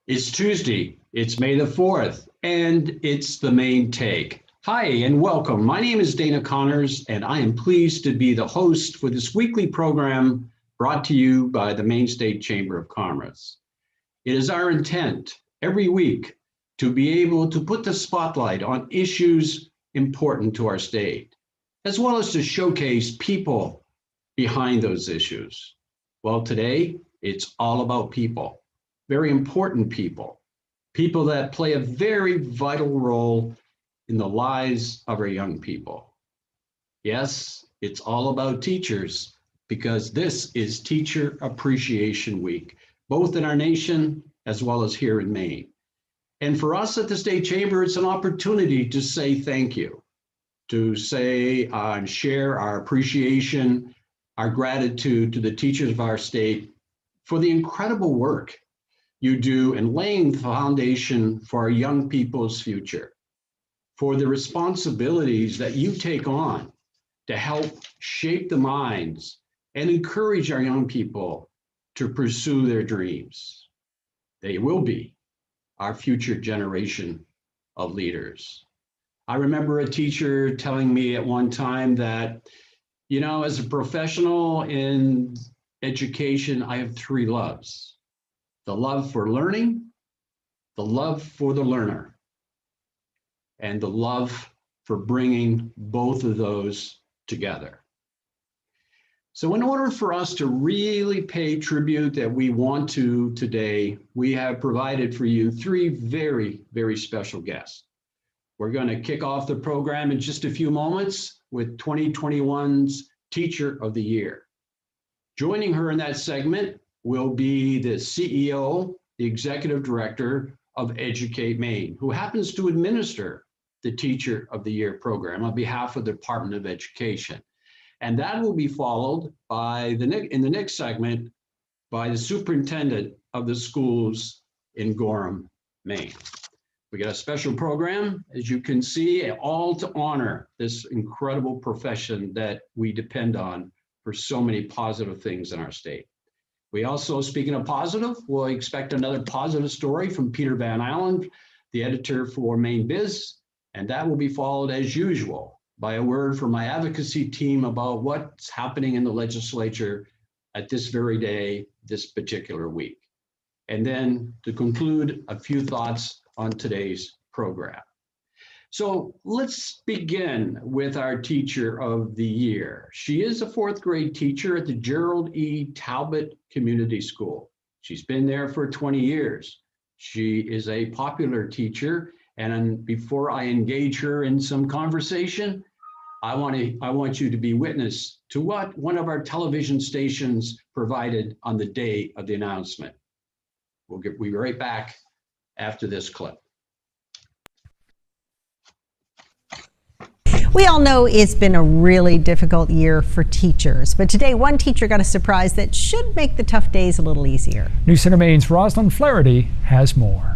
It's Tuesday, it's May the 4th, and it's the Maine Take. Hi, and welcome. My name is Dana Connors, and I am pleased to be the host for this weekly program brought to you by the Maine State Chamber of Commerce. It is our intent every week to be able to put the spotlight on issues important to our state, as well as to showcase people behind those issues. Well, today, it's all about people. Very important people that play a very vital role in the lives of our young people. Yes, it's all about teachers because this is Teacher Appreciation Week, both in our nation as well as here in Maine. And for us at the State Chamber, it's an opportunity to say thank you, to say and share our appreciation, our gratitude to the teachers of our state for the incredible work you do in laying the foundation for our young people's future, for the responsibilities that you take on to help shape the minds and encourage our young people to pursue their dreams. They will be our future generation of leaders. I remember a teacher telling me at one time that, as a professional in education, I have three loves. The love for learning, the love for the learner, and the love for bringing both of those together. So in order for us to really pay tribute that we want to today, we have provided for you three very, very special guests. We're going to kick off the program in just a few moments with 2021's Teacher of the Year. Joining her in that segment will be the CEO, the Executive Director of Educate Maine, who happens to administer the Teacher of the Year program on behalf of the Department of Education. And that will be followed by in the next segment by the Superintendent of the schools in Gorham, Maine. We got a special program, as you can see, all to honor this incredible profession that we depend on for so many positive things in our state. We also, speaking of positive, we'll expect another positive story from Peter Van Allen, the editor for Maine Biz, and that will be followed as usual by a word from my advocacy team about what's happening in the legislature at this very day, this particular week. And then to conclude, a few thoughts on today's program. So let's begin with our Teacher of the Year. She is a fourth grade teacher at the Gerald E. Talbot Community School. She's been there for 20 years. She is a popular teacher. And before I engage her in some conversation, I want you to be witness to what one of our television stations provided on the day of the announcement. We'll be right back after this clip. We all know it's been a really difficult year for teachers, but today one teacher got a surprise that should make the tough days a little easier. News Center Maine's Rosalind Flaherty has more.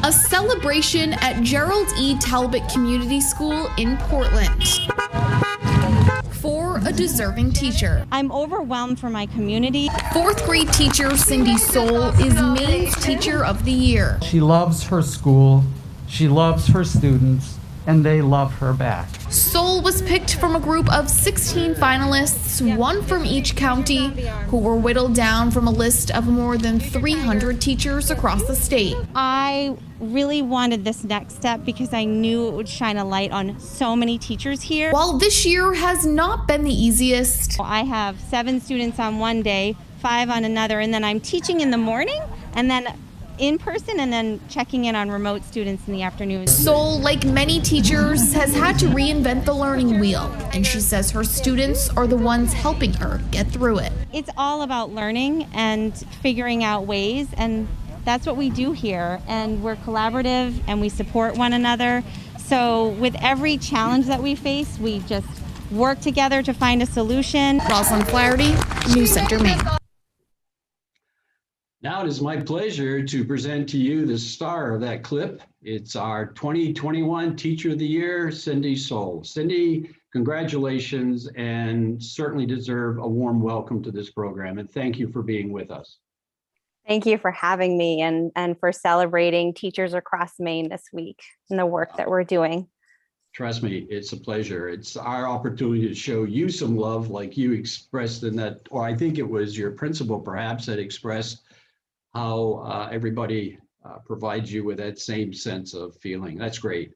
A celebration at Gerald E. Talbot Community School in Portland for a deserving teacher. I'm overwhelmed for my community. Fourth grade teacher Cindy Soule is Maine's Teacher of the Year. She loves her school, she loves her students, and they love her back. Soule was picked from a group of 16 finalists, one from each county, who were whittled down from a list of more than 300 teachers across the state. I really wanted this next step because I knew it would shine a light on so many teachers here. While this year has not been the easiest, I have 7 students on one day, 5 on another, and then I'm teaching in the morning, and then in person, and then checking in on remote students in the afternoon. Soule, like many teachers, has had to reinvent the learning wheel, and she says her students are the ones helping her get through it. It's all about learning and figuring out ways, and that's what we do here, and we're collaborative and we support one another. So with every challenge that we face, we just work together to find a solution. Rosalind Flaherty, News Center, Maine. Now it is my pleasure to present to you the star of that clip. It's our 2021 Teacher of the Year, Cindy Soule. Cindy, congratulations, and certainly deserve a warm welcome to this program, and thank you for being with us. Thank you for having me and for celebrating teachers across Maine this week and the work that we're doing. Trust me, it's a pleasure. It's our opportunity to show you some love like you expressed in that, or I think it was your principal perhaps that expressed how everybody provides you with that same sense of feeling. That's great.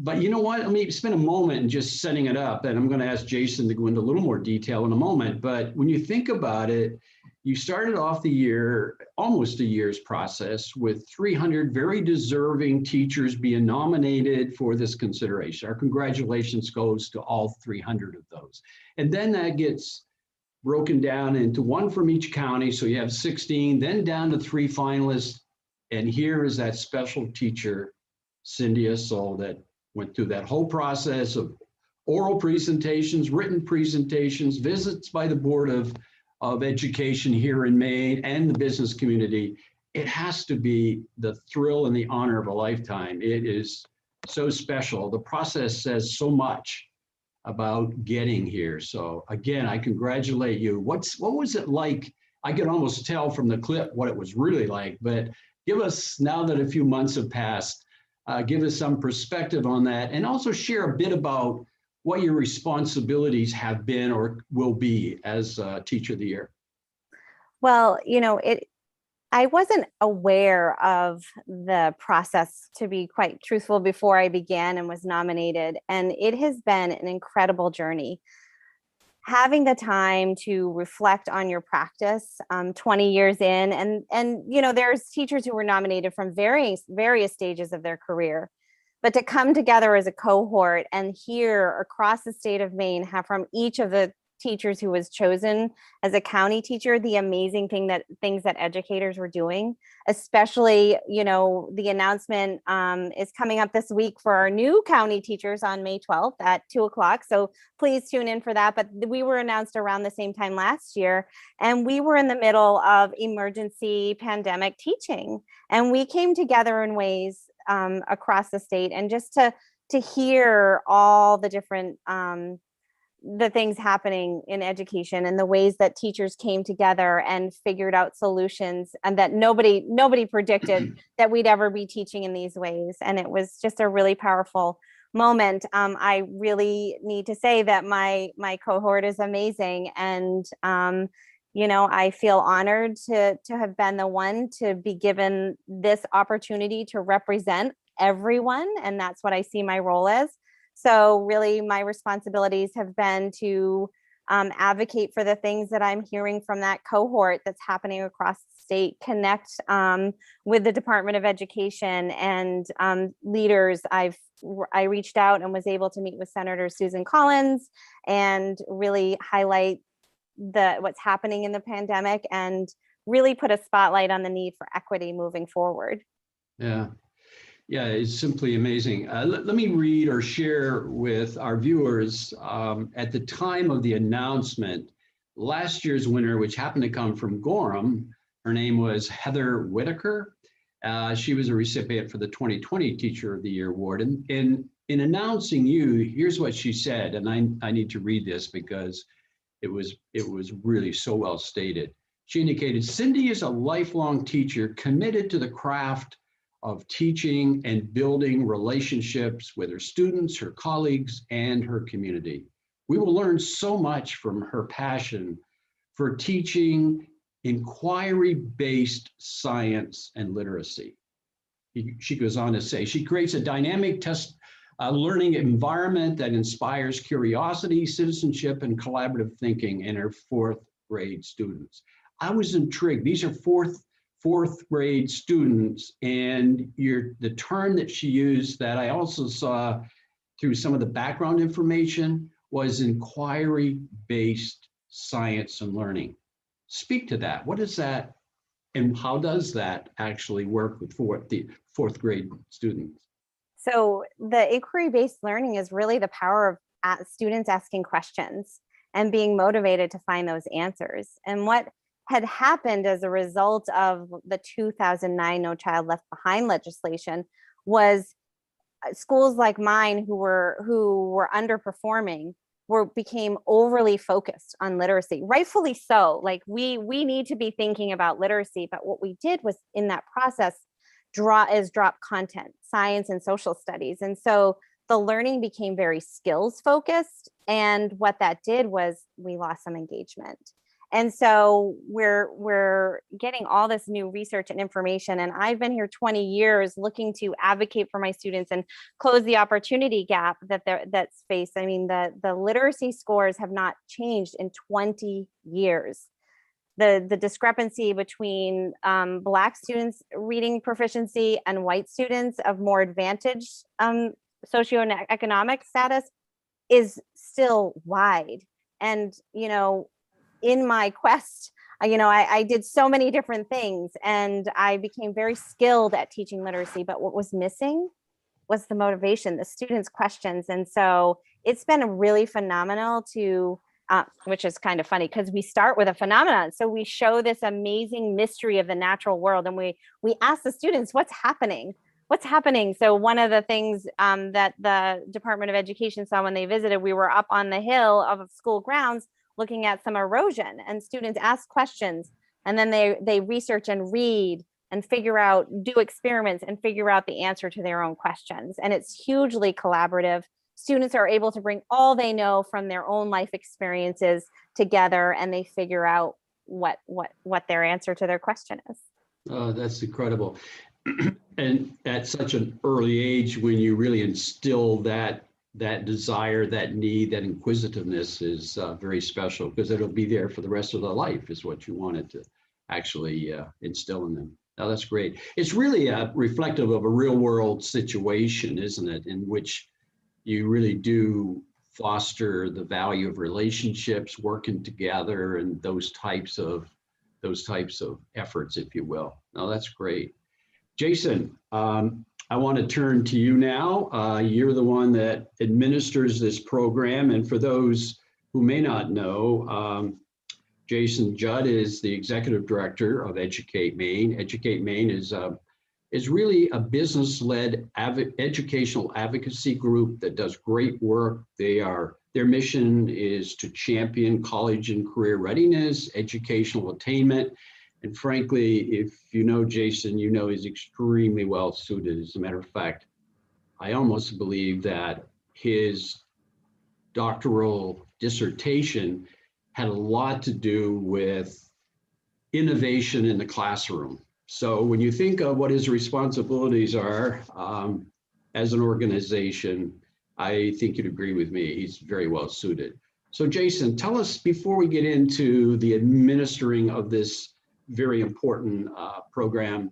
But you know what? Let me spend a moment in just setting it up, and I'm going to ask Jason to go into a little more detail in a moment. But when you think about it, you started off the year, almost a year's process, with 300 very deserving teachers being nominated for this consideration. Our congratulations goes to all 300 of those. And then that gets broken down into one from each county. So you have 16, then down to 3 finalists. And here is that special teacher, Soule, that went through that whole process of oral presentations, written presentations, visits by the Board of Education here in Maine and the business community. It has to be the thrill and the honor of a lifetime. It is so special. The process says so much about getting here. So again, I congratulate you. What was it like? I could almost tell from the clip what it was really like, but give us, now that a few months have passed, give us some perspective on that, and also share a bit about what your responsibilities have been or will be as Teacher of the Year. Well, I wasn't aware of the process, to be quite truthful, before I began and was nominated. And it has been an incredible journey. Having the time to reflect on your practice 20 years in, and there's teachers who were nominated from various stages of their career, but to come together as a cohort and hear across the state of Maine, have from each of the teachers who was chosen as a county teacher, the amazing things that educators were doing, especially, the announcement is coming up this week for our new county teachers on May 12th at 2:00. So please tune in for that. But we were announced around the same time last year, and we were in the middle of emergency pandemic teaching. And we came together in ways across the state, and just to hear all the different the things happening in education and the ways that teachers came together and figured out solutions, and that nobody predicted that we'd ever be teaching in these ways. And it was just a really powerful moment. I really need to say that my cohort is amazing. And, I feel honored to have been the one to be given this opportunity to represent everyone. And that's what I see my role as. So really, my responsibilities have been to advocate for the things that I'm hearing from that cohort that's happening across the state, connect with the Department of Education and leaders. I reached out and was able to meet with Senator Susan Collins and really highlight what's happening in the pandemic and really put a spotlight on the need for equity moving forward. Yeah, it's simply amazing. Let me read or share with our viewers, at the time of the announcement, last year's winner, which happened to come from Gorham, her name was Heather Whitaker. She was a recipient for the 2020 Teacher of the Year Award. And in announcing you, here's what she said, and I need to read this because it was really so well stated. She indicated, Cindy is a lifelong teacher committed to the craft of teaching and building relationships with her students, her colleagues, and her community. We will learn so much from her passion for teaching inquiry-based science and literacy. She goes on to say, she creates a dynamic learning environment that inspires curiosity, citizenship, and collaborative thinking in her 4th grade students. I was intrigued. These are fourth grade students, and the term that she used that I also saw through some of the background information was inquiry-based science and learning. Speak to that. What is that, and how does that actually work with the 4th grade students? So the inquiry-based learning is really the power of students asking questions and being motivated to find those answers. And what had happened as a result of the 2009 No Child Left Behind legislation was schools like mine who were underperforming became overly focused on literacy, rightfully so. Like we need to be thinking about literacy, but what we did was in that process drop content, science and social studies. And so the learning became very skills focused. And what that did was we lost some engagement. And so we're getting all this new research and information. And I've been here 20 years looking to advocate for my students and close the opportunity gap that's faced. I mean, the literacy scores have not changed in 20 years. The discrepancy between Black students' reading proficiency and white students of more advantaged socioeconomic status is still wide. And, in my quest, I did so many different things and I became very skilled at teaching literacy, but what was missing was the motivation, the students' questions. And so it's been really phenomenal which is kind of funny because we start with a phenomenon. So we show this amazing mystery of the natural world and we ask the students, what's happening? What's happening? So one of the things that the Department of Education saw when they visited, we were up on the hill of school grounds looking at some erosion, and students ask questions and then they research and read and do experiments and figure out the answer to their own questions. And it's hugely collaborative. Students are able to bring all they know from their own life experiences together and they figure out what their answer to their question is. Oh, that's incredible. And at such an early age, when you really instill that desire, that need, that inquisitiveness is very special because it'll be there for the rest of their life is what you wanted to actually instill in them. Now, that's great. It's really reflective of a real world situation, isn't it? In which you really do foster the value of relationships, working together, and those types of efforts, if you will. Now, that's great. Jason, I want to turn to you now. You're the one that administers this program. And for those who may not know, Jason Judd is the executive director of Educate Maine. Educate Maine is really a business-led educational advocacy group that does great work. Their mission is to champion college and career readiness, educational attainment. And frankly, if you know Jason, you know he's extremely well suited. As a matter of fact, I almost believe that his doctoral dissertation had a lot to do with innovation in the classroom. So when you think of what his responsibilities are as an organization, I think you'd agree with me. He's very well suited. So Jason, tell us, before we get into the administering of this very important program,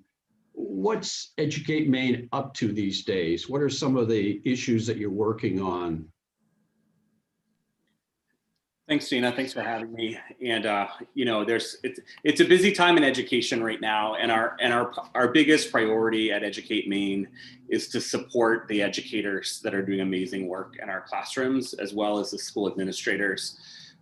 what's Educate Maine up to these days? What are some of the issues that you're working on? Thanks, Gina. Thanks for having me. And it's a busy time in education right now, and our biggest priority at Educate Maine is to support the educators that are doing amazing work in our classrooms, as well as the school administrators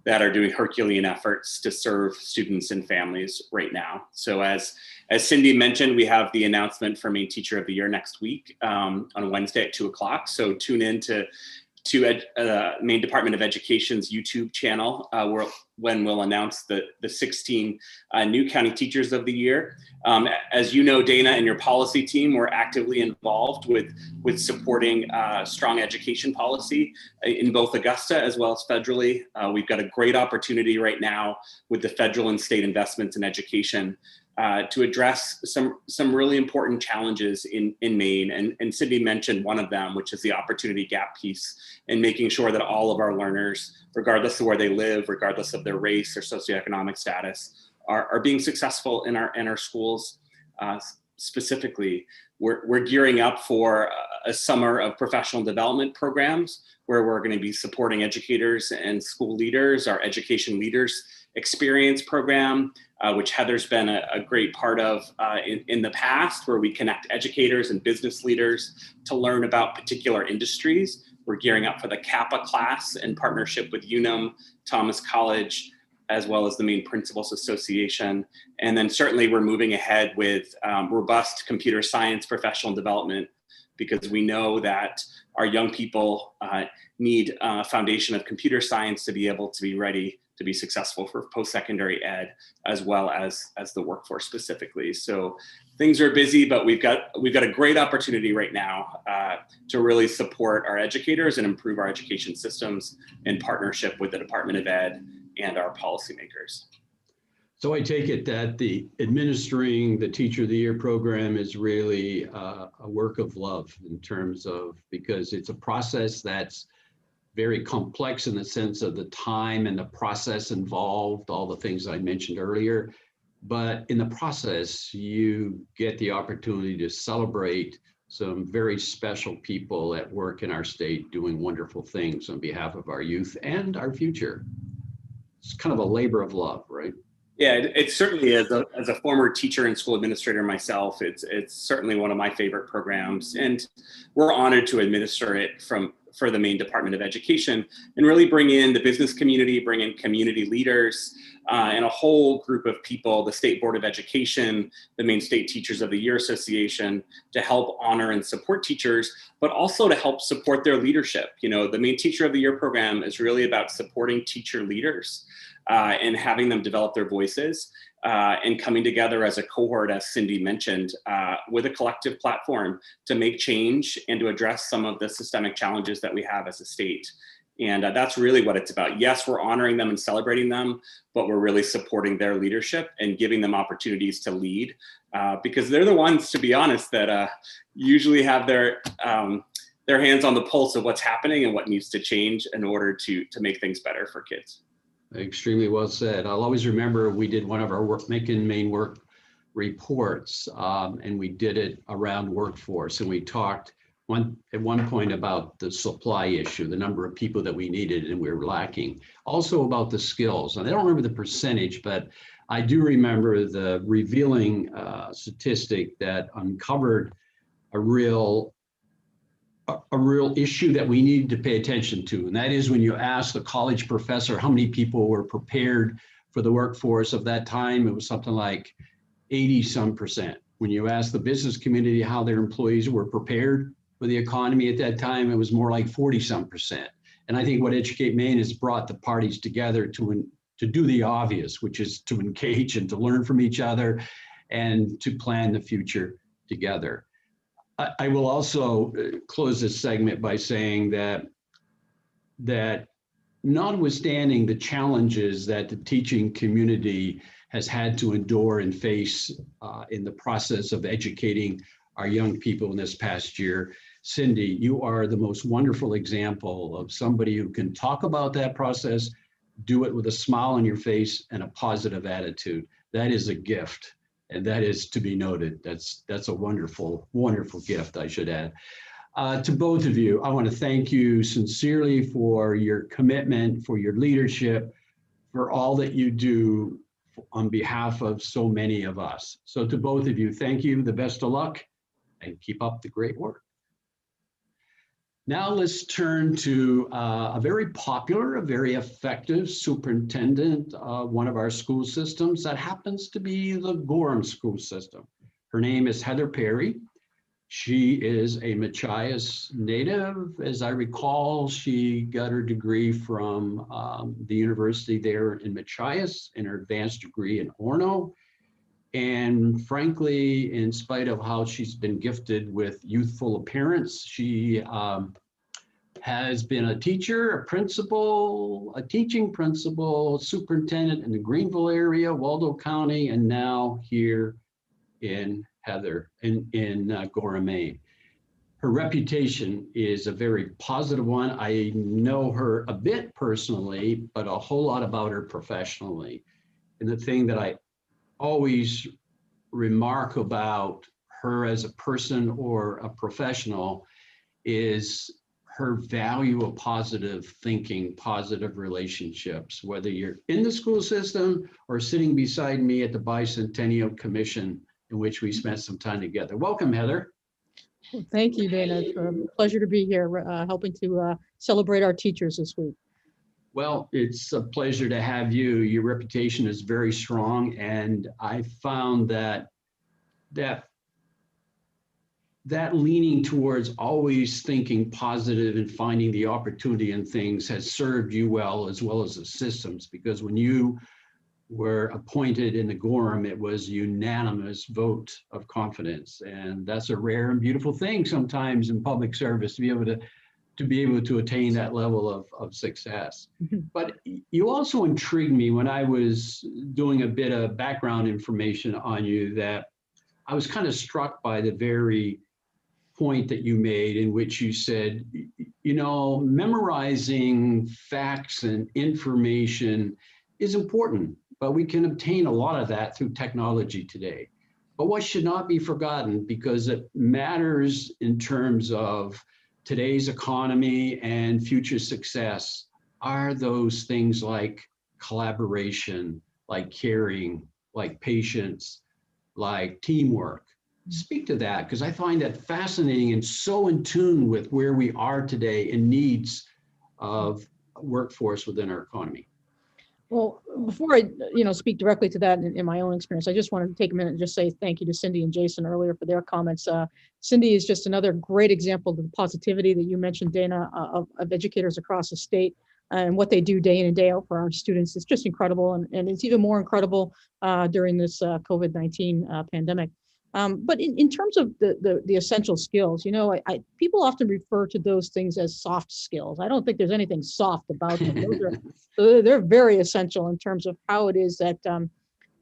that are doing Herculean efforts to serve students and families right now. So as Cindy mentioned, we have the announcement for Maine Teacher of the Year next week on Wednesday at 2:00. So tune in to Maine Department of Education's YouTube channel when we'll announce the 16 new county teachers of the year. As you know, Dana and your policy team, we're actively involved with supporting strong education policy in both Augusta as well as federally. We've got a great opportunity right now with the federal and state investments in education to address some really important challenges in Maine. And Cindy mentioned one of them, which is the opportunity gap piece, and making sure that all of our learners, regardless of where they live, regardless of their race or socioeconomic status, are being successful in our schools. Specifically, we're gearing up for a summer of professional development programs where we're going to be supporting educators and school leaders. Our Education Leaders Experience program, which Heather's been a great part of in the past, where we connect educators and business leaders to learn about particular industries. We're gearing up for the Kappa class in partnership with Unum, Thomas College, as well as the Maine Principals Association. And then certainly we're moving ahead with robust computer science professional development because we know that our young people need a foundation of computer science to be able to be ready to be successful for post-secondary ed, as well as the workforce specifically. So things are busy, but we've got a great opportunity right now to really support our educators and improve our education systems in partnership with the Department of Ed and our policymakers. So I take it that the administering the Teacher of the Year program is really a work of love in terms of, because it's a process that's very complex in the sense of the time and the process involved, all the things I mentioned earlier. But in the process, you get the opportunity to celebrate some very special people at work in our state doing wonderful things on behalf of our youth and our future. It's kind of a labor of love, right? Yeah, it certainly is. As a former teacher and school administrator myself, it's certainly one of my favorite programs, and we're honored to administer it for the Maine Department of Education and really bring in the business community, bring in community leaders, and a whole group of people, the State Board of Education, the Maine State Teachers of the Year Association, to help honor and support teachers, but also to help support their leadership. You know, the Maine Teacher of the Year program is really about supporting teacher leaders and having them develop their voices and coming together as a cohort, as Cindy mentioned, with a collective platform to make change and to address some of the systemic challenges that we have as a state. And that's really what it's about. Yes, we're honoring them and celebrating them, but we're really supporting their leadership and giving them opportunities to lead, because they're the ones, to be honest, that usually have their hands on the pulse of what's happening and what needs to change in order to make things better for kids. Extremely well said. I'll always remember we did one of our Making Maine Work reports, and we did it around workforce, and we talked at one point about the supply issue, the number of people that we needed and we were lacking. Also about the skills, and I don't remember the percentage, but I do remember the revealing statistic that uncovered a real issue that we need to pay attention to. And that is when you ask the college professor how many people were prepared for the workforce of that time, it was something like 80-some%. When you ask the business community how their employees were prepared for the economy at that time, it was more like 40-some%. And I think what Educate Maine has brought the parties together to do the obvious, which is to engage and to learn from each other and to plan the future together. I will also close this segment by saying that notwithstanding the challenges that the teaching community has had to endure and face in the process of educating our young people in this past year, Cindy, you are the most wonderful example of somebody who can talk about that process, do it with a smile on your face and a positive attitude. That is a gift. And that is to be noted. That's a wonderful, wonderful gift, I should add. To both of you, I want to thank you sincerely for your commitment, for your leadership, for all that you do on behalf of so many of us. So to both of you, thank you, the best of luck, and keep up the great work. Now let's turn to a very popular, a very effective superintendent of one of our school systems that happens to be the Gorham school system. Her name is Heather Perry. She is a Machias native. As I recall, she got her degree from the university there in Machias and her advanced degree in Orono. And frankly, in spite of how she's been gifted with youthful appearance, she has been a teacher, a principal, a teaching principal, superintendent in the Greenville area, Waldo County, and now here in Gorham, Maine. Her reputation is a very positive one. I know her a bit personally, but a whole lot about her professionally. And the thing that I always remark about her as a person or a professional is her value of positive thinking, positive relationships, whether you're in the school system or sitting beside me at the Bicentennial Commission, in which we spent some time together. Welcome, Heather. Well, thank you, Dana. It's a pleasure to be here helping to celebrate our teachers this week. Well, it's a pleasure to have you. Your reputation is very strong, and I found that that leaning towards always thinking positive and finding the opportunity in things has served you well as the systems, because when you were appointed in the Gorham, it was unanimous vote of confidence. And that's a rare and beautiful thing sometimes in public service, to be able to attain that level of success. But you also intrigued me when I was doing a bit of background information on you, that I was kind of struck by the very point that you made, in which you said, memorizing facts and information is important, but we can obtain a lot of that through technology today. But what should not be forgotten, because it matters in terms of today's economy and future success, are those things like collaboration, like caring, like patience, like teamwork. Speak to that, because I find that fascinating and so in tune with where we are today and needs of workforce within our economy. Well, before I, speak directly to that in my own experience, I just wanted to take a minute and just say thank you to Cindy and Jason earlier for their comments. Cindy is just another great example of the positivity that you mentioned, Dana, of educators across the state and what they do day in and day out for our students. It's just incredible, and it's even more incredible during this COVID-19 pandemic. But in terms of the essential skills, people often refer to those things as soft skills. I don't think there's anything soft about them. They're very essential in terms of how it is that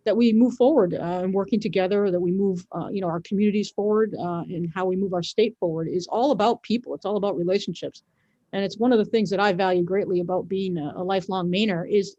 that we move forward and working together, that we move our communities forward, and how we move our state forward is all about people. It's all about relationships, and it's one of the things that I value greatly about being a lifelong Mainer is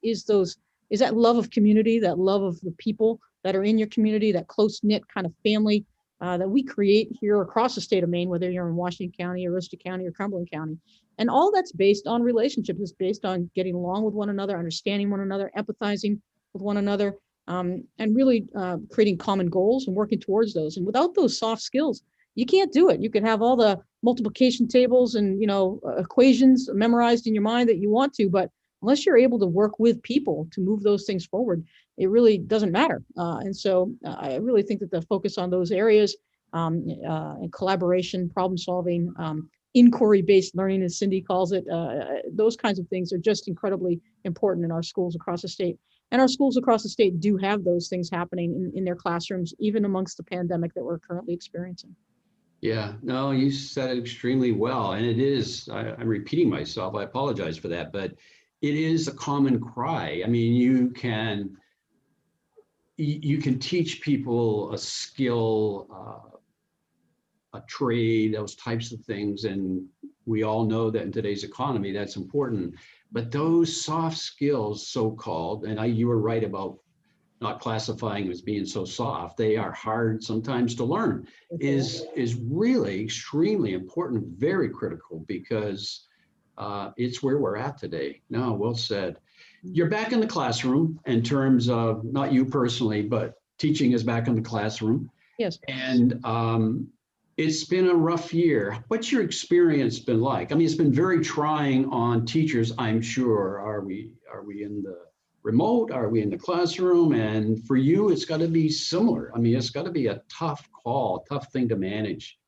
that love of community, that love of the people that are in your community, that close-knit kind of family that we create here across the state of Maine, whether you're in Washington County or Worcester County or Cumberland County. And all that's based on relationships. It's based on getting along with one another, understanding one another, empathizing with one another, and really creating common goals and working towards those. And without those soft skills, you can't do it. You can have all the multiplication tables and equations memorized in your mind that you want to, but unless you're able to work with people to move those things forward, it really doesn't matter. And so I really think that the focus on those areas and collaboration, problem solving, inquiry-based learning, as Cindy calls it, those kinds of things are just incredibly important in our schools across the state. And our schools across the state do have those things happening in their classrooms, even amongst the pandemic that we're currently experiencing. Yeah, no, you said it extremely well. And it is, I'm repeating myself, I apologize for that, but it is a common cry. I mean, you can teach people a skill, a trade, those types of things. And we all know that in today's economy, that's important. But those soft skills, so-called, and you were right about not classifying as being so soft, they are hard sometimes to learn, is really extremely important, very critical, because it's where we're at today. No, well said. You're back in the classroom in terms of, not you personally, but teaching is back in the classroom. Yes. And it's been a rough year. What's your experience been like? I mean, it's been very trying on teachers, I'm sure. Are we in the remote? Are we in the classroom? And for you, it's got to be similar. I mean, it's got to be a tough call, tough thing to manage.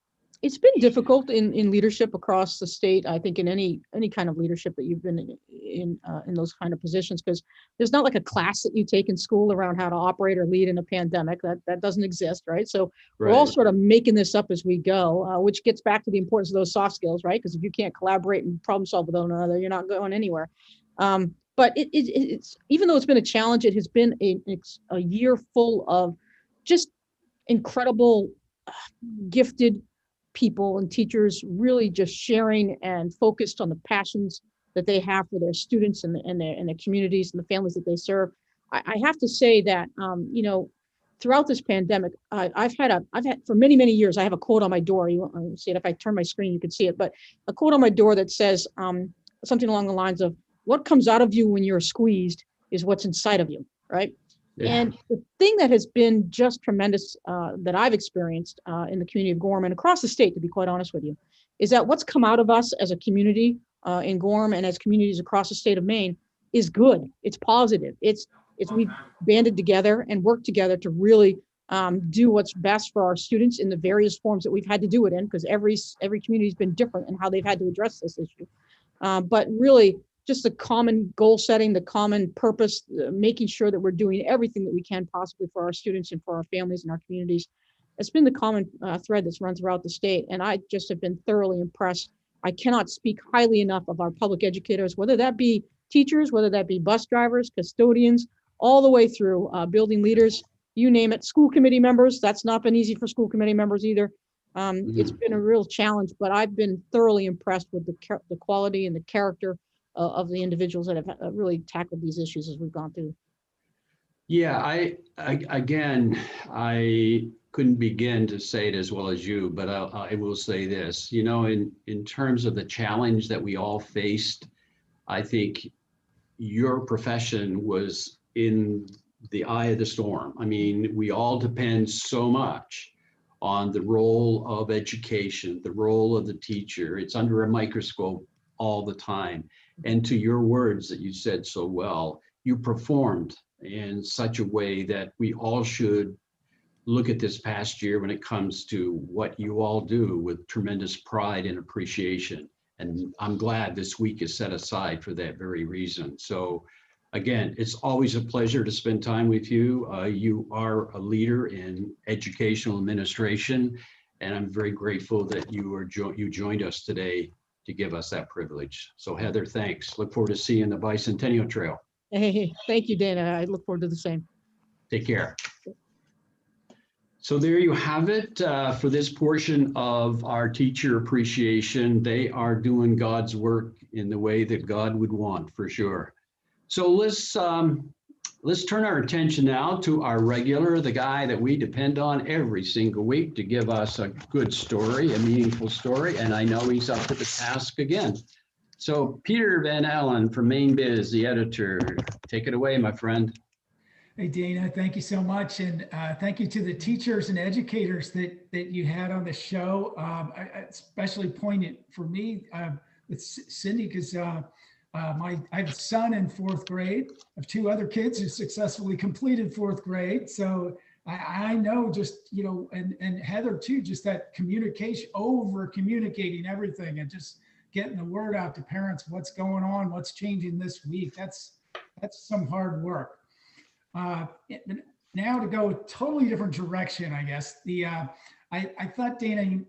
It's been difficult in leadership across the state. I think in any kind of leadership that you've been in those kind of positions, because there's not like a class that you take in school around how to operate or lead in a pandemic. That doesn't exist, right? So we're all sort of making this up as we go, which gets back to the importance of those soft skills, right? Because if you can't collaborate and problem solve with one another, you're not going anywhere. But it's even though it's been a challenge, it has been a year full of just incredible, gifted people and teachers really just sharing and focused on the passions that they have for their students and their communities and the families that they serve. I have to say that throughout this pandemic, I've had for many years, I have a quote on my door. You won't see it. If I turn my screen, you can see it. But a quote on my door that says something along the lines of, "What comes out of you when you're squeezed is what's inside of you," right? Yeah. And the thing that has been just tremendous that I've experienced in the community of Gorham and across the state, to be quite honest with you, is that what's come out of us as a community in Gorham and as communities across the state of Maine is good. It's positive. It's we've banded together and worked together to really do what's best for our students in the various forms that we've had to do it in, because every community has been different in how they've had to address this issue. But really, just the common goal setting, the common purpose, making sure that we're doing everything that we can possibly for our students and for our families and our communities. It's been the common thread that's run throughout the state, and I just have been thoroughly impressed. I cannot speak highly enough of our public educators, whether that be teachers, whether that be bus drivers, custodians, all the way through building leaders, you name it, school committee members. That's not been easy for school committee members either. It's been a real challenge, but I've been thoroughly impressed with the quality and the character of the individuals that have really tackled these issues as we've gone through. Yeah, I couldn't begin to say it as well as you, but I will say this, you know, in terms of the challenge that we all faced, I think your profession was in the eye of the storm. I mean, we all depend so much on the role of education, the role of the teacher. It's under a microscope all the time. And to your words that you said so well, you performed in such a way that we all should look at this past year when it comes to what you all do with tremendous pride and appreciation. And I'm glad this week is set aside for that very reason. So again, it's always a pleasure to spend time with you. You are a leader in educational administration, and I'm very grateful that you joined us today to give us that privilege. So Heather, thanks. Look forward to seeing you in the Bicentennial Trail. Hey, thank you, Dana. I look forward to the same. Take care. So there you have it for this portion of our teacher appreciation. They are doing God's work in the way that God would want, for sure. So let's turn our attention now to our regular, the guy that we depend on every single week to give us a good story, a meaningful story, and I know he's up to the task again. So Peter Van Allen from Maine Biz, the editor, take it away, my friend. Hey, Dana, thank you so much. And thank you to the teachers and educators that you had on the show. Especially poignant for me with Cindy, because I have a son in 4th grade. I have 2 other kids who successfully completed 4th grade. So I know just, you know, and Heather too, just that communication, over communicating everything and just getting the word out to parents, what's going on, what's changing this week. That's some hard work. Now to go a totally different direction, I guess. I thought, Dana,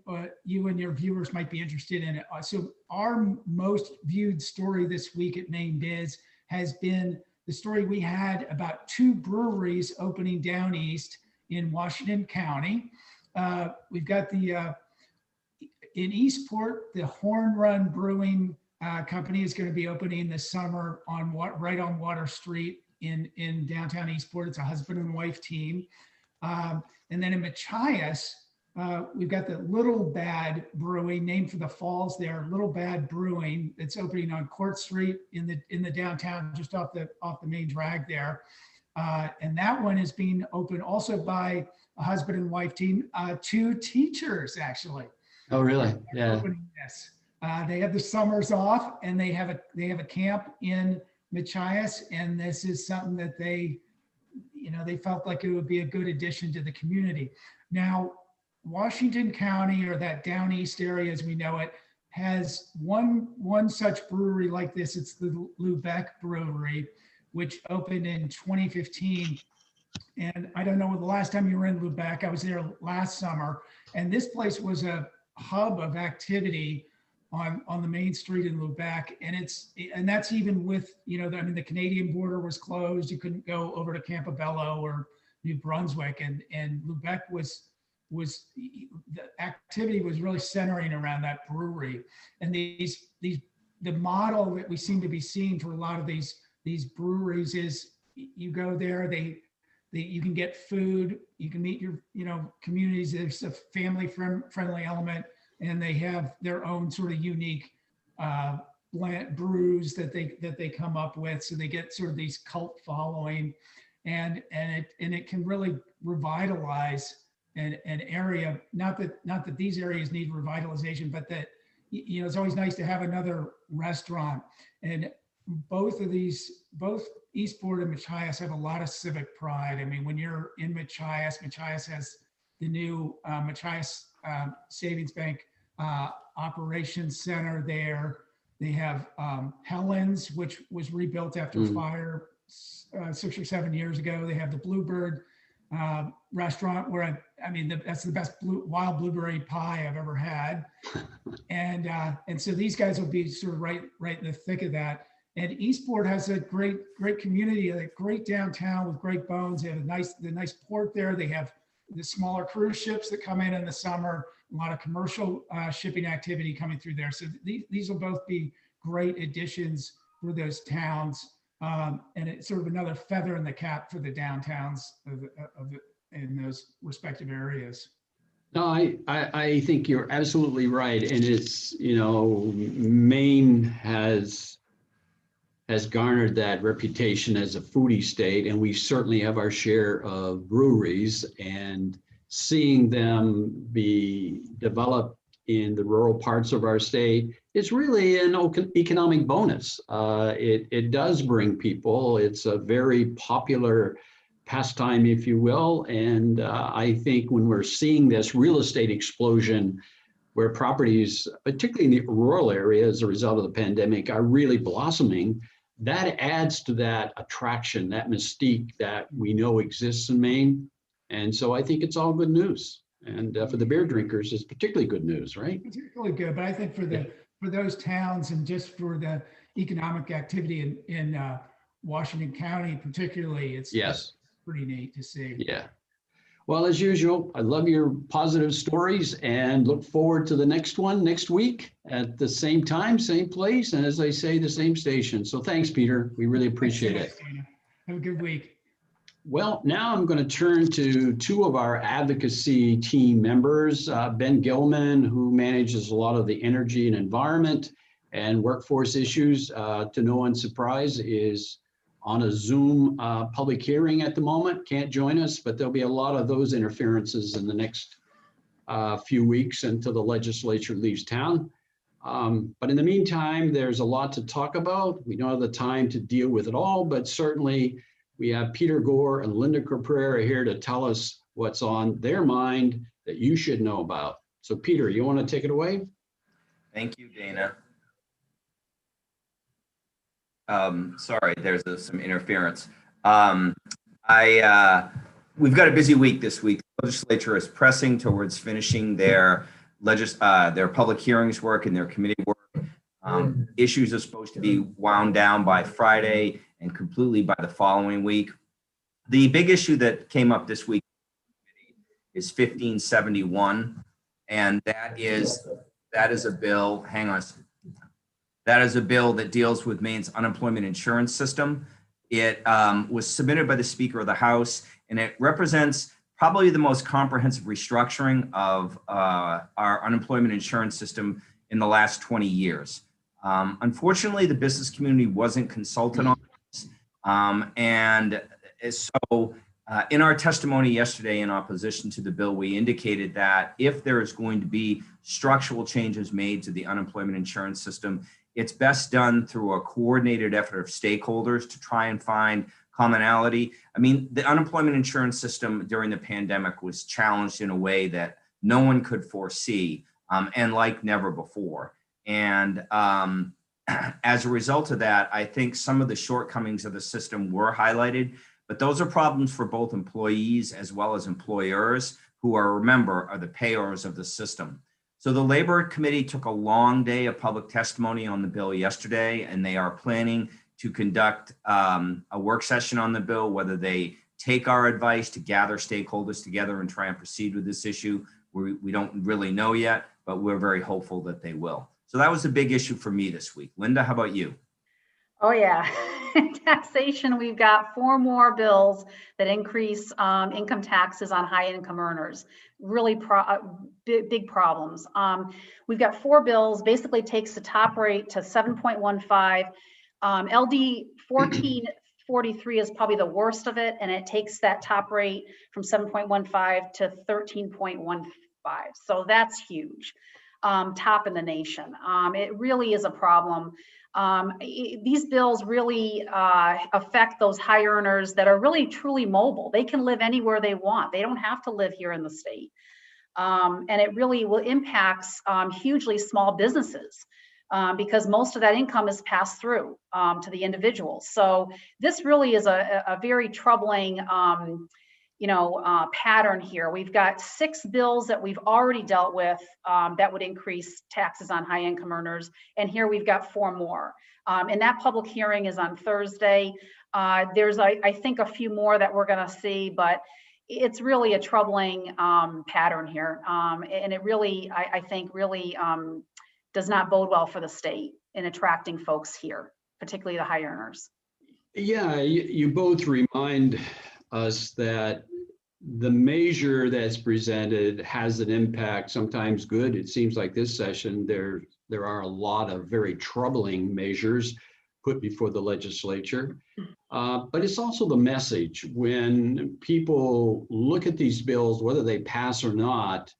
you and your viewers might be interested in it. So our most viewed story this week at Maine Biz has been the story we had about 2 breweries opening down east in Washington County. We've got in Eastport, the Horn Run Brewing Company is going to be opening this summer right on Water Street in downtown Eastport. It's a husband and wife team. And then in Machias, we've got the Little Bad Brewing, named for the falls there, Little Bad Brewing. It's opening on Court Street in the downtown, just off the main drag there. And that one is being opened also by a husband and wife team, 2 teachers actually. Oh, really? Yeah. Opening this. They have the summers off, and they have a camp in Machias, and this is something that they felt like it would be a good addition to the community. Now, Washington County, or that down east area as we know it, has one such brewery like this. It's the Lubec Brewery, which opened in 2015. And I don't know the last time you were in Lubec. I was there last summer, and this place was a hub of activity on the main street in Lubec, and that's even with, the Canadian border was closed. You couldn't go over to Campobello or New Brunswick, and Lubec was the activity was really centering around that brewery. And the model that we seem to be seeing for a lot of these breweries is you go there, you can get food, you can meet your communities. There's a family friendly element, and they have their own sort of unique brews that they come up with. So they get sort of these cult following, and it can really revitalize an area. Not that these areas need revitalization, but that it's always nice to have another restaurant. And both Eastport and Machias have a lot of civic pride. I mean, when you're in Machias, Machias has the new Machias Savings Bank Operations Center there. They have Helen's, which was rebuilt after fire 6 or 7 years ago. They have the Bluebird restaurant where that's the best wild blueberry pie I've ever had. And so these guys will be sort of right in the thick of that. And Eastport has a great community, a great downtown with great bones. They have the nice port there. They have the smaller cruise ships that come in the summer, a lot of commercial shipping activity coming through there. So these will both be great additions for those towns. And it's sort of another feather in the cap for the downtowns in those respective areas. No, I think you're absolutely right. And it's, Maine has garnered that reputation as a foodie state, and we certainly have our share of breweries, and seeing them be developed in the rural parts of our state is really an economic bonus. It does bring people. It's a very popular pastime, if you will. And I think when we're seeing this real estate explosion, where properties, particularly in the rural area as a result of the pandemic, are really blossoming, that adds to that attraction, that mystique that we know exists in Maine. And so I think it's all good news. And for the beer drinkers, it's particularly good news, right? Particularly good, but I think for those towns and just for the economic activity in Washington County particularly, it's pretty neat to see. Yeah. Well, as usual, I love your positive stories and look forward to the next one next week at the same time, same place, and as I say, the same station. So thanks, Peter. We really appreciate it. Have a good week. Well, now I'm going to turn to two of our advocacy team members, Ben Gilman, who manages a lot of the energy and environment and workforce issues, to no one's surprise, is on a Zoom public hearing at the moment, can't join us, but there'll be a lot of those interferences in the next few weeks until the legislature leaves town. But in the meantime, there's a lot to talk about. We don't have the time to deal with it all, but certainly we have Peter Gore and Linda Caprera here to tell us what's on their mind that you should know about. So Peter, you want to take it away? Thank you, Dana. Sorry, there's some interference. We've got a busy week this week. The legislature is pressing towards finishing their public hearings work and their committee work. Issues are supposed to be wound down by Friday and completely by the following week. The big issue that came up this week is 1571, and that is a bill. Hang on. That is a bill that deals with Maine's unemployment insurance system. It was submitted by the Speaker of the House, and it represents probably the most comprehensive restructuring of our unemployment insurance system in the last 20 years. Unfortunately, the business community wasn't consulted on this. And so in our testimony yesterday in opposition to the bill, we indicated that if there is going to be structural changes made to the unemployment insurance system, it's best done through a coordinated effort of stakeholders to try and find commonality. I mean, the unemployment insurance system during the pandemic was challenged in a way that no one could foresee, and like never before. And as a result of that, I think some of the shortcomings of the system were highlighted, but those are problems for both employees as well as employers who are the payers of the system. So the Labor Committee took a long day of public testimony on the bill yesterday, and they are planning to conduct a work session on the bill, whether they take our advice to gather stakeholders together and try and proceed with this issue. We don't really know yet, but we're very hopeful that they will. So that was a big issue for me this week. Linda, how about you? Oh yeah, taxation. We've got 4 more bills that increase income taxes on high income earners. Really big problems. We've got 4 bills, basically takes the top rate to 7.15. LD 1443 is probably the worst of it, and it takes that top rate from 7.15 to 13.15. So that's huge. top in the nation. It really is a problem. These bills really affect those high earners that are really truly mobile. They can live anywhere they want. They don't have to live here in the state. And it really will impacts hugely small businesses because most of that income is passed through to the individual. So this really is a very troubling pattern here. We've got 6 bills that we've already dealt with that would increase taxes on high income earners. And here we've got 4 more. And that public hearing is on Thursday. There's, I think, a few more that we're going to see, but it's really a troubling pattern here. And it really, I think, really does not bode well for the state in attracting folks here, particularly the high earners. Yeah, you both remind us that the measure that's presented has an impact, sometimes good. It seems like this session, there are a lot of very troubling measures put before the legislature. But it's also the message. When people look at these bills, whether they pass or not,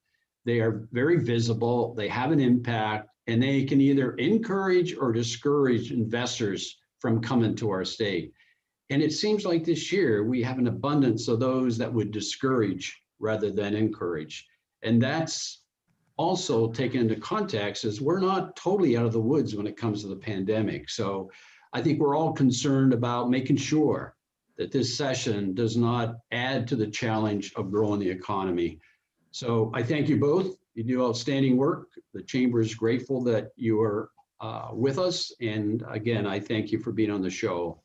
they are very visible, they have an impact, and they can either encourage or discourage investors from coming to our state. And it seems like this year we have an abundance of those that would discourage rather than encourage. And that's also taken into context as we're not totally out of the woods when it comes to the pandemic. So I think we're all concerned about making sure that this session does not add to the challenge of growing the economy. So I thank you both. You do outstanding work. The Chamber is grateful that you are with us. And again, I thank you for being on the show.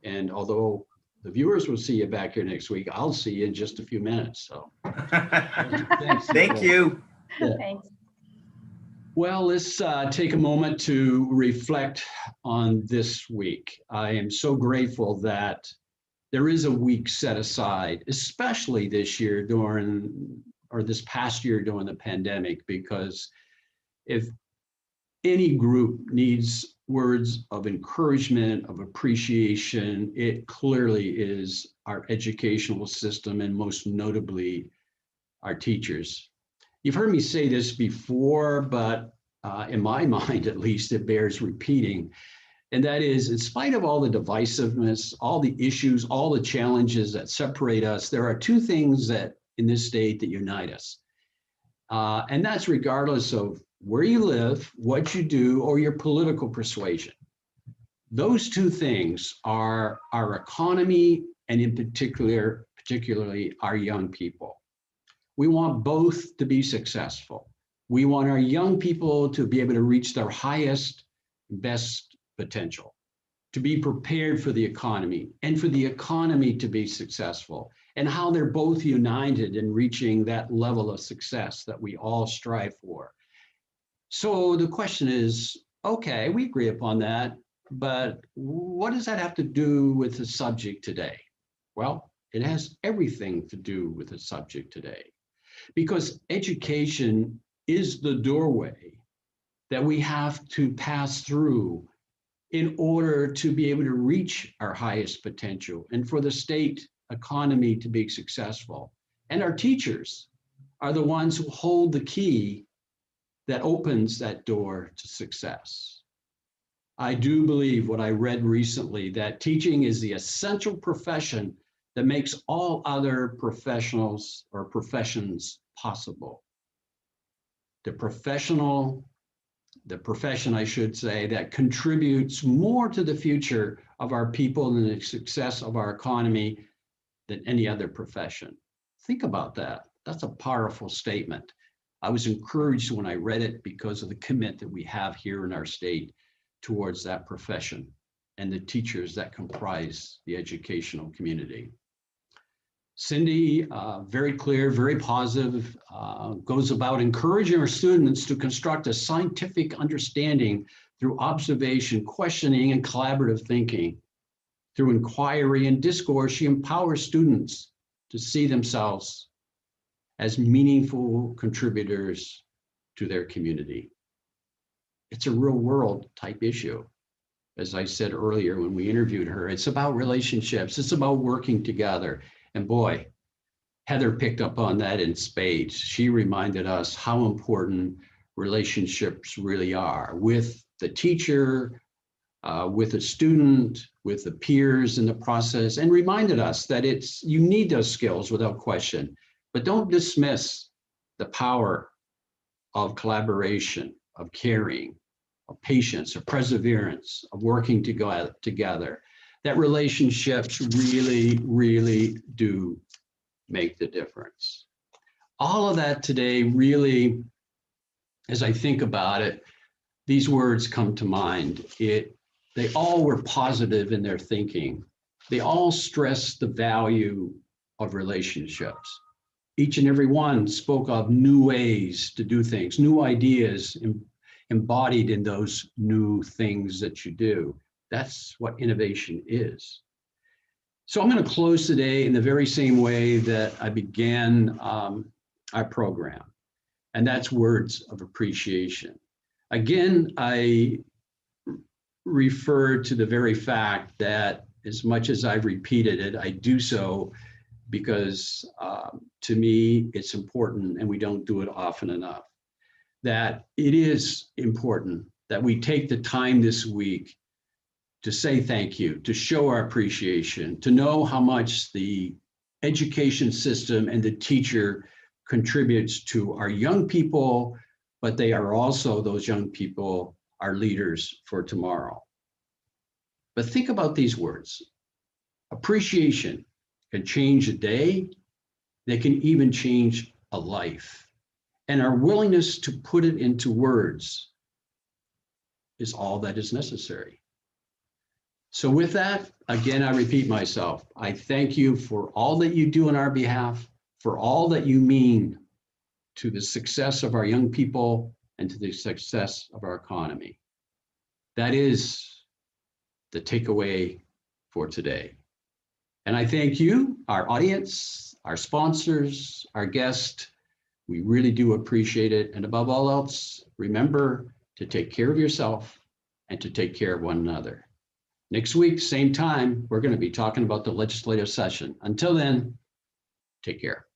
And although the viewers will see you back here next week, I'll see you in just a few minutes. So thanks. Thank you. Yeah. Thanks. Well, let's take a moment to reflect on this week. I am so grateful that there is a week set aside, especially this year this past year during the pandemic, because if any group needs words of encouragement, of appreciation, it clearly is our educational system, and most notably our teachers. You've heard me say this before, but in my mind, at least, it bears repeating. And that is, in spite of all the divisiveness, all the issues, all the challenges that separate us, there are 2 things that in this state that unite us. And that's regardless of where you live, what you do, or your political persuasion. Those 2 things are our economy, and in particularly our young people. We want both to be successful. We want our young people to be able to reach their highest, best potential, to be prepared for the economy, and for the economy to be successful, and how they're both united in reaching that level of success that we all strive for. So the question is, okay, we agree upon that, but what does that have to do with the subject today? Well, it has everything to do with the subject today, because education is the doorway that we have to pass through in order to be able to reach our highest potential and for the state economy to be successful. And our teachers are the ones who hold the key that opens that door to success. I do believe what I read recently, that teaching is the essential profession that makes all other professionals or professions possible. The profession, I should say, that contributes more to the future of our people and the success of our economy than any other profession. Think about that. That's a powerful statement. I was encouraged when I read it because of the commitment that we have here in our state towards that profession and the teachers that comprise the educational community. Cindy, very clear, very positive, goes about encouraging our students to construct a scientific understanding through observation, questioning, and collaborative thinking. Through inquiry and discourse, she empowers students to see themselves as meaningful contributors to their community. It's a real world type issue. As I said earlier when we interviewed her, it's about relationships, it's about working together. And boy, Heather picked up on that in spades. She reminded us how important relationships really are with the teacher, with a student, with the peers in the process, and reminded us that you need those skills without question, but don't dismiss the power of collaboration, of caring, of patience, of perseverance, of working together. That relationships really, really do make the difference. All of that today really, as I think about it, these words come to mind. They all were positive in their thinking. They all stressed the value of relationships. Each and every one spoke of new ways to do things, new ideas embodied in those new things that you do. That's what innovation is. So I'm going to close today in the very same way that I began our program, and that's words of appreciation. Again, I refer to the very fact that as much as I've repeated it, I do so because to me, it's important, and we don't do it often enough, that it is important that we take the time this week to say thank you, to show our appreciation, to know how much the education system and the teacher contributes to our young people, but they are also, those young people, our leaders for tomorrow. But think about these words. Appreciation can change a day. They can even change a life. And our willingness to put it into words is all that is necessary. So with that, again, I repeat myself. I thank you for all that you do on our behalf, for all that you mean to the success of our young people and to the success of our economy. That is the takeaway for today. And I thank you, our audience, our sponsors, our guests. We really do appreciate it. And above all else, remember to take care of yourself and to take care of one another. Next week, same time, we're going to be talking about the legislative session. Until then, take care.